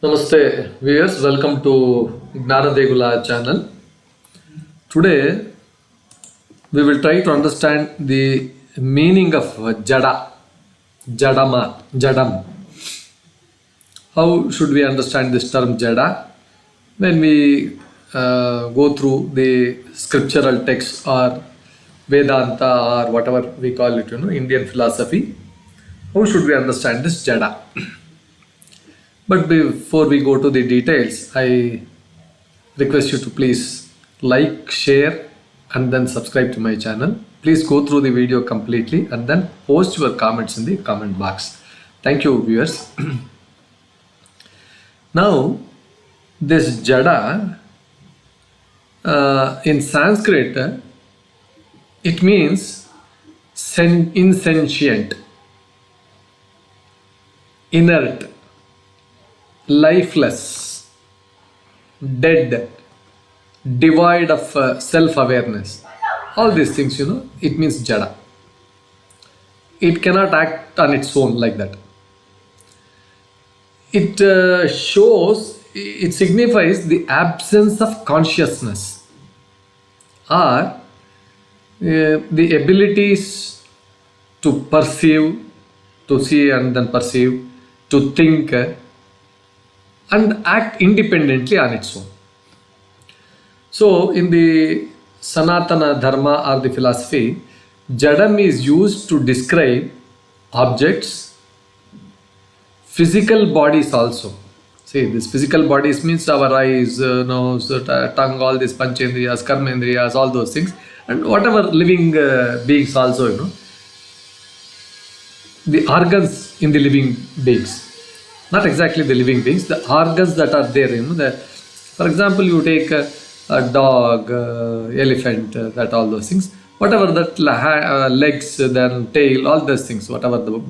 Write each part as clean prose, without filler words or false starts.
Namaste viewers, welcome to Gnana channel. Today we will try to understand the meaning of JADA, Jadam. How should we understand this term JADA? When we go through the scriptural texts or Vedanta or whatever we call it, Indian philosophy, how should we understand this JADA? But before we go to the details, I request you to please like, share and then subscribe to my channel. Please go through the video completely and then post your comments in the comment box. Thank you, viewers. Now, this Jada in Sanskrit, it means insentient, inert, lifeless, dead, devoid of self-awareness. All these things, it means Jada. It cannot act on its own like that. It it signifies the absence of consciousness or the abilities to perceive, to see and then perceive, to think, and act independently on its own. So, in the Sanatana Dharma or the philosophy, Jadam is used to describe objects, physical bodies also. See, this physical bodies means our eyes, nose, tongue, all these panchendriyas, karmendriyas, all those things, and whatever living beings also, the organs in the living beings. Not exactly the living beings, the organs that are there. For example, you take a dog, elephant, that all those things. Whatever that legs, then tail, all those things, whatever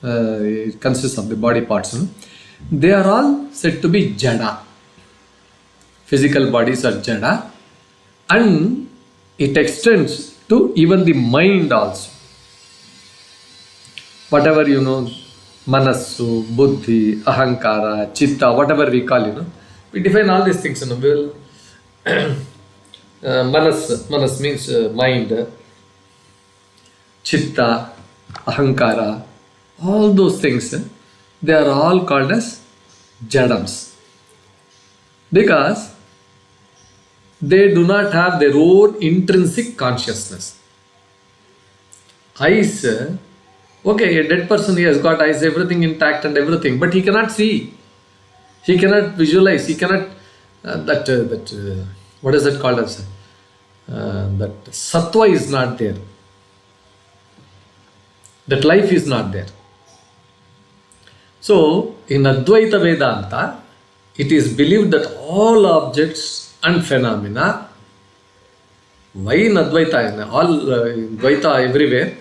it consists of the body parts, they are all said to be Jada. Physical bodies are Jada, and it extends to even the mind also. Whatever Manassu, Buddhi, Ahankara, Chitta, whatever we call, we define all these things. Manas means mind, Chitta, Ahankara, all those things, they are all called as Jadams. Because they do not have their own intrinsic consciousness. Eyes, okay, a dead person, he has got eyes, everything intact and everything, but he cannot see. He cannot visualize. He cannot, what is that called as? That sattva is not there. That life is not there. So, in Advaita Vedanta, it is believed that all objects and phenomena, why in Advaita? In Dvaita everywhere,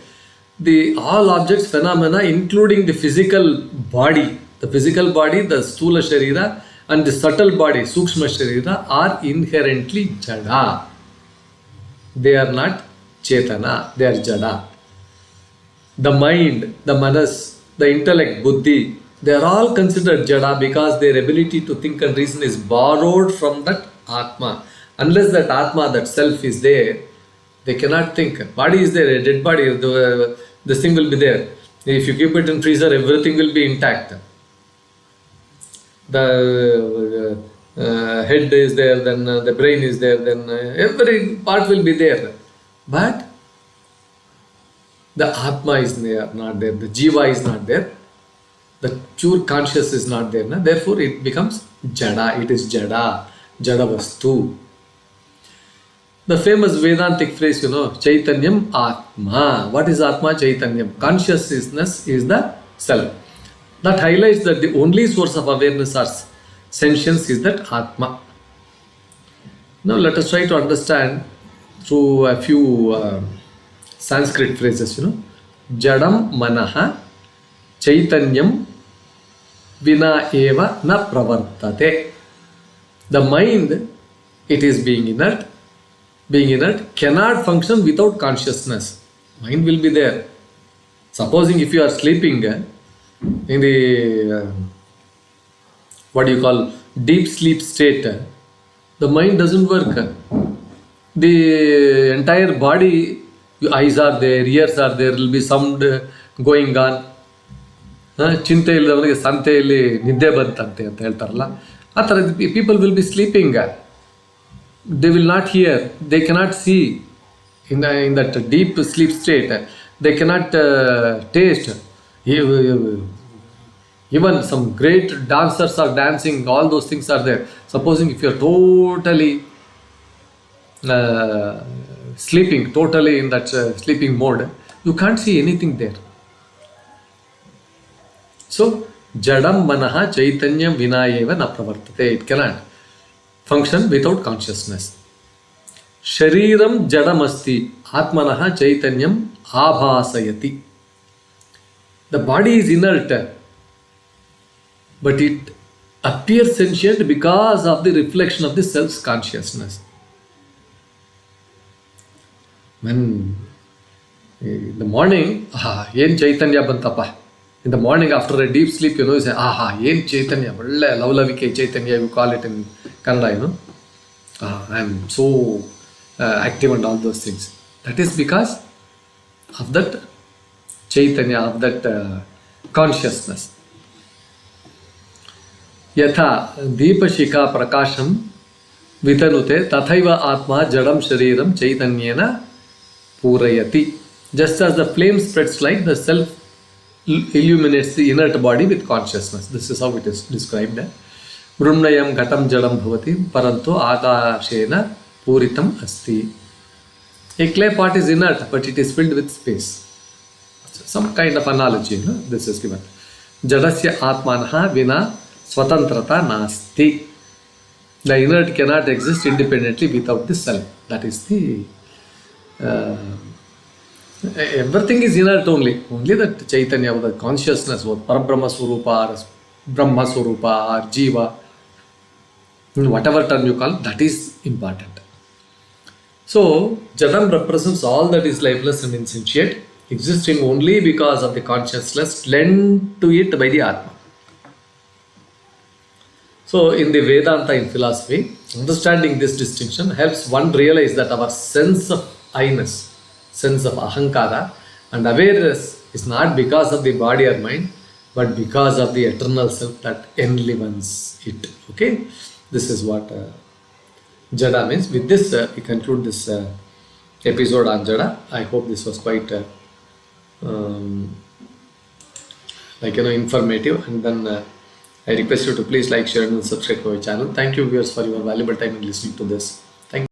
all objects, phenomena, including the physical body, the sthūla-śarīra, and the subtle body, sūkṣma-śarīra, are inherently jada. They are not chetana, they are jada. The mind, the manas, the intellect, buddhi, they are all considered jada because their ability to think and reason is borrowed from that Atma. Unless that Atma, that self is there, they cannot think. Body is there, a dead body, this thing will be there. If you keep it in freezer, everything will be intact. The head is there, then the brain is there, then every part will be there. But the Atma is not there, the Jiva is not there, the pure conscious is not there. Therefore, it becomes Jada. It is Jada, Jada Vastu. The famous Vedantic phrase, Chaitanyam Atma. What is Atma? Chaitanyam. Consciousness is the self. That highlights that the only source of awareness or sentience is that Atma. Now let us try to understand through a few Sanskrit phrases, Jadam Manaha Chaitanyam Vina Eva Na Pravartate. The mind, it is being inert, cannot function without consciousness. Mind will be there. Supposing if you are sleeping in the what you call deep sleep state, the mind doesn't work. The entire body, your eyes are there, ears are there, will be sound going on. ಚಿಂತೆ ಇಲ್ಲದವನಿಗೆ ಸಂತೆಯಲ್ಲಿ ನಿದ್ದೆ ಬಂತಂತೆ ಅಂತ ಹೇಳ್ತಾರಲ್ಲ, ಆ ಥರ people will be sleeping. They will not hear, they cannot see in that deep sleep state. They cannot taste. Even some great dancers are dancing, all those things are there. Supposing if you are totally sleeping, totally in that sleeping mode, you can't see anything there. So, Jadam manaha chaitanyam vinayeva na pravartate. It cannot function without consciousness. Shariram jadamasti atmanaha chaitanyam abhasayati. The body is inert, but it appears sentient because of the reflection of the self's consciousness. When in the morning, yen chaitanya bantapa. In the morning after a deep sleep, you say, yen chaitanya, lavlavike chaitanya, you call it in Kannada, I am so active and all those things. That is because of that chaitanya, of that consciousness. Yatha deepashika prakasham vitanute tathaiva atma jadam shariram chaitanyena purayati. Just as the flame spreads light, the self illuminates the inert body with consciousness. This is how it is described. Brumnayam ghatam jadam bhavati paranto akashena puritam asti. A clay pot is inert, but it is filled with space. Some kind of analogy, this is given. Jadasya atmanaha vina swatantrata nasti. The inert cannot exist independently without the self. That is the everything is inert only that chaitanya, the consciousness, what parabrahma swarupa or brahma swarupa or jiva, whatever term you call, that is important. So Jadam represents all that is lifeless and insentient, existing only because of the consciousness lent to it by the Atma. So in the Vedanta, in philosophy, understanding this distinction helps one realize that our sense of I-ness, sense of ahankara and awareness is not because of the body or mind, but because of the eternal self that enlivens it. Okay, this is what Jada means. With this, we conclude this episode on Jada. I hope this was quite informative, and then I request you to please like, share and subscribe to our channel. Thank you viewers for your valuable time in listening to this.